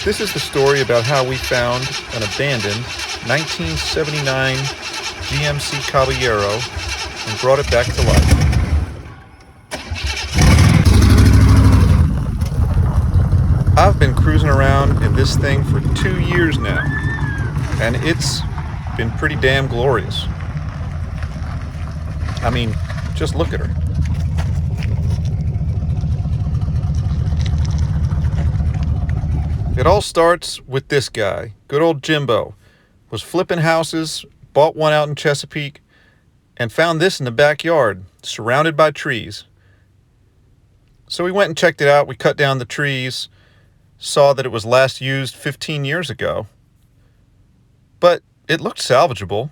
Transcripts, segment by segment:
This is the story about how we found an abandoned 1979 GMC Caballero and brought it back to life. I've been cruising around in this thing for 2 years now, and it's been pretty damn glorious. I mean, just look at her. It all starts with this guy, good old Jimbo. Was flipping houses, bought one out in Chesapeake, and found this in the backyard, surrounded by trees. So we went and checked it out. We cut down the trees, saw that it was last used 15 years ago. But it looked salvageable.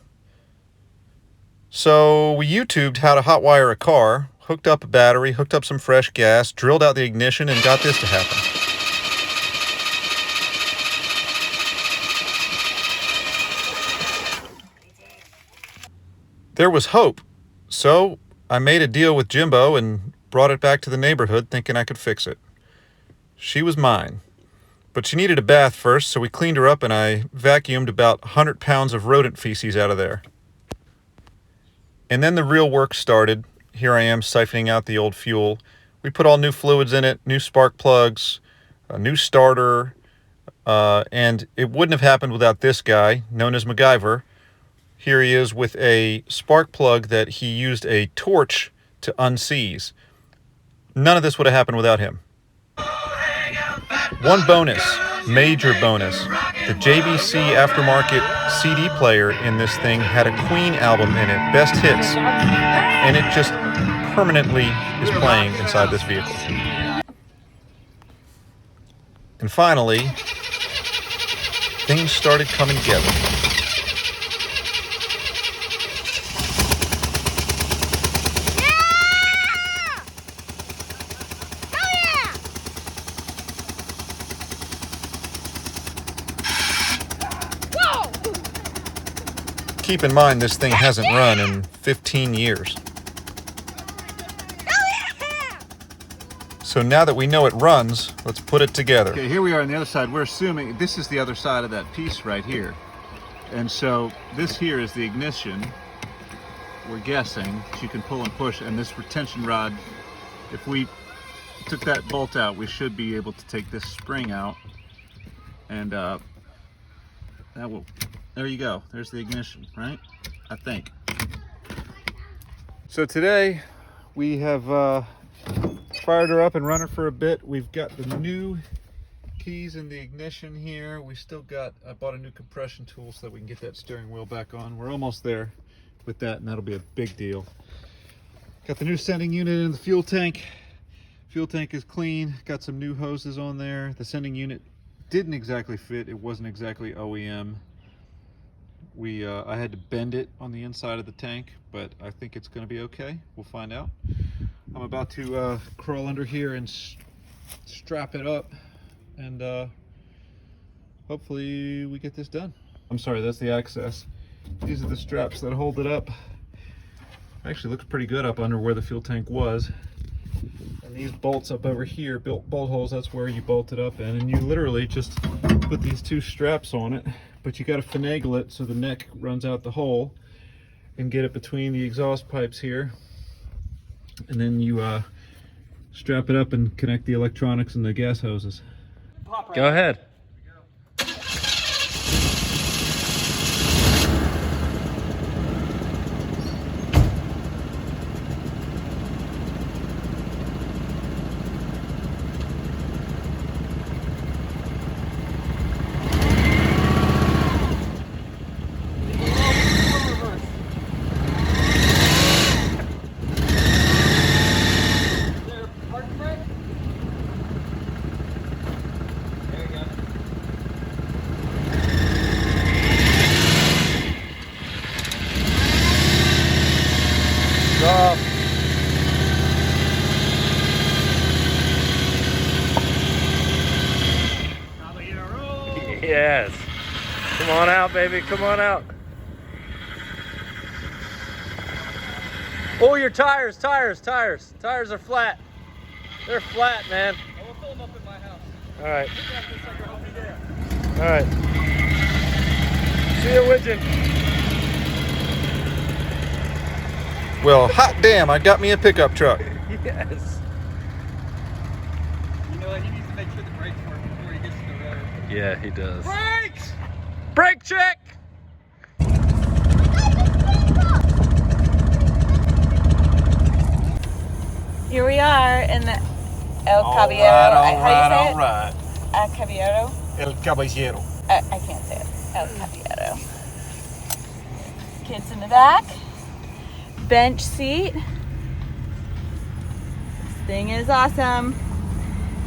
So we YouTubed how to hotwire a car, hooked up a battery, hooked up some fresh gas, drilled out the ignition, and got this to happen. There was hope, so I made a deal with Jimbo and brought it back to the neighborhood thinking I could fix it. She was mine, but she needed a bath first, so we cleaned her up and I vacuumed about 100 pounds of rodent feces out of there. And then the real work started. Here I am siphoning out the old fuel. We put all new fluids in it, new spark plugs, a new starter, and it wouldn't have happened without this guy, known as MacGyver. Here he is with a spark plug that he used a torch to unseize. None of this would have happened without him. One bonus, major bonus, the JVC aftermarket CD player in this thing had a Queen album in it, Best Hits, and it just permanently is playing inside this vehicle. And finally, things started coming together. Keep in mind, this thing hasn't run in 15 years. So now that we know it runs, let's put it together. Okay, here we are on the other side. We're assuming this is the other side of that piece right here. And so this here is the ignition. We're guessing you can pull and push, and this retention rod, if we took that bolt out, we should be able to take this spring out, and that will, there you go, there's the ignition, right? I think. So today we have fired her up and run her for a bit. We've got the new keys in the ignition here. We still got, I bought a new compression tool so that we can get that steering wheel back on. We're almost there with that, and that'll be a big deal. Got the new sending unit in the fuel tank. Fuel tank is clean, got some new hoses on there. The sending unit didn't exactly fit, it wasn't exactly OEM. I had to bend it on the inside of the tank, but I think it's going to be okay. We'll find out. I'm about to crawl under here and strap it up, and hopefully we get this done. I'm sorry, that's the access. These are the straps that hold it up. Actually looks pretty good up under where the fuel tank was. And these bolts up over here, bolt holes, that's where you bolt it up in. And you literally just put these two straps on it, but you got to finagle it so the neck runs out the hole, and get it between the exhaust pipes here. And then you strap it up and connect the electronics and the gas hoses. Go ahead. Stop. Yes. Come on out, baby. Come on out. Oh, your tires. Tires are flat. They're flat, man. I will fill them up in my house. All right. All right. See you, Widgeon. Well, hot damn, I got me a pickup truck. Yes. You know what? He needs to make sure the brakes work before he gets to the road. Yeah, he does. Brakes! Brake check. Here we are in the El Caballero. How do you say it? El Caballero? El Caballero. I can't say it. El Caballero. Kids in the back. Bench seat. This thing is awesome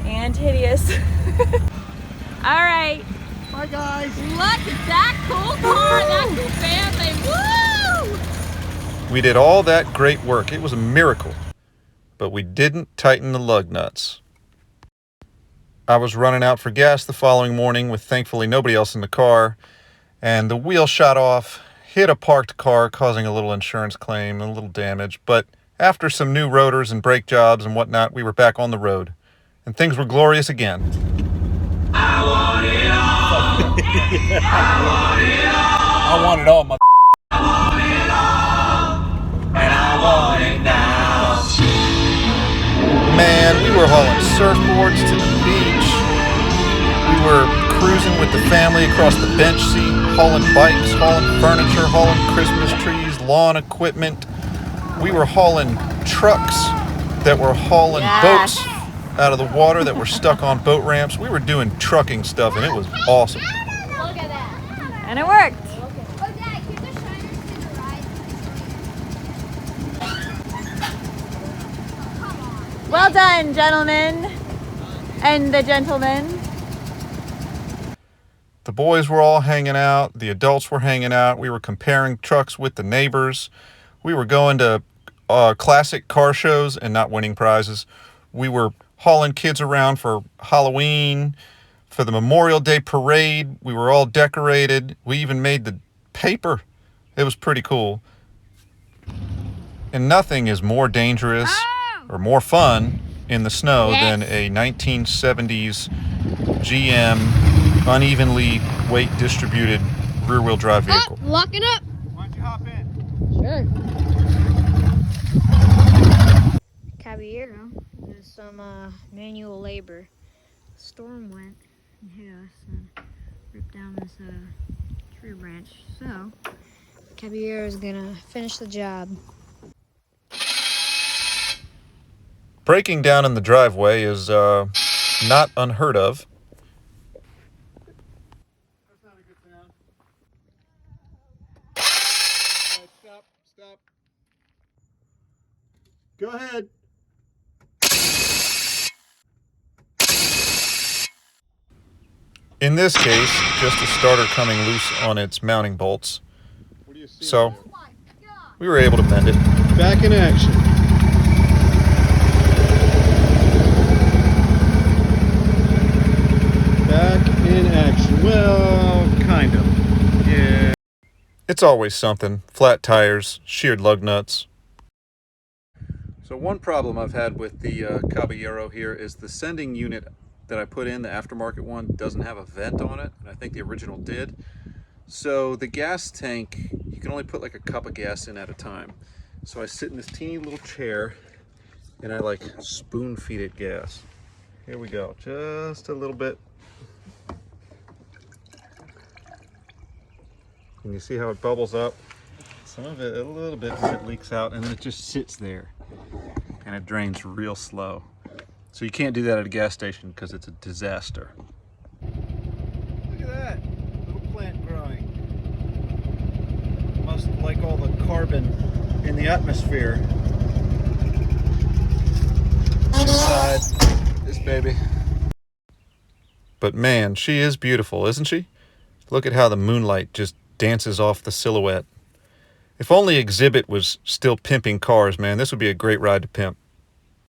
and hideous. All right. Bye, guys. Look at that cool car, that cool family. Woo! We did all that great work. It was a miracle. But we didn't tighten the lug nuts. I was running out for gas the following morning with thankfully nobody else in the car, and the wheel shot off, hit a parked car, causing a little insurance claim and a little damage. But after some new rotors and brake jobs and whatnot, we were back on the road, and things were glorious again. I want it all, mother. I want it all. And I want it now. Man, we were hauling surfboards to the beach. We were cruising with the family across the bench seat, hauling bikes, hauling furniture, hauling Christmas trees, lawn equipment. We were hauling trucks that were hauling boats out of the water that were stuck on boat ramps. We were doing trucking stuff, and it was awesome. Look at that. And it worked. Oh, Dad, keep the shiners to the right. Come on. Well done, gentlemen and the gentlemen. The boys were all hanging out. The adults were hanging out. We were comparing trucks with the neighbors. We were going to classic car shows and not winning prizes. We were hauling kids around for Halloween, for the Memorial Day parade. We were all decorated. We even made the paper. It was pretty cool. And nothing is more dangerous or more fun in the snow than a 1970s GM unevenly weight distributed rear-wheel drive vehicle. Lock it up. Why don't you hop in? Sure. Caballero did some manual labor. Storm went and hit us and ripped down this tree branch. So Caballero is gonna finish the job. Breaking down in the driveway is not unheard of. That's not a good sound. All right, stop. Go ahead. In this case, just a starter coming loose on its mounting bolts. What do you see? So we were able to mend it. Back in action. Back in action. Well, kind of. Yeah. It's always something. Flat tires, sheared lug nuts. So one problem I've had with the Caballero here is the sending unit that I put in, the aftermarket one, doesn't have a vent on it, and I think the original did. So the gas tank, you can only put like a cup of gas in at a time. So I sit in this teeny little chair and I like spoon feed it gas. Here we go, just a little bit. Can you see how it bubbles up? Some of it, a little bit, it leaks out and then it just sits there and it drains real slow. So you can't do that at a gas station because it's a disaster. Look at that. Little plant growing. Must like all the carbon in the atmosphere. Inside this baby. But man, she is beautiful, isn't she? Look at how the moonlight just dances off the silhouette. If only Exhibit was still pimping cars, man, this would be a great ride to pimp.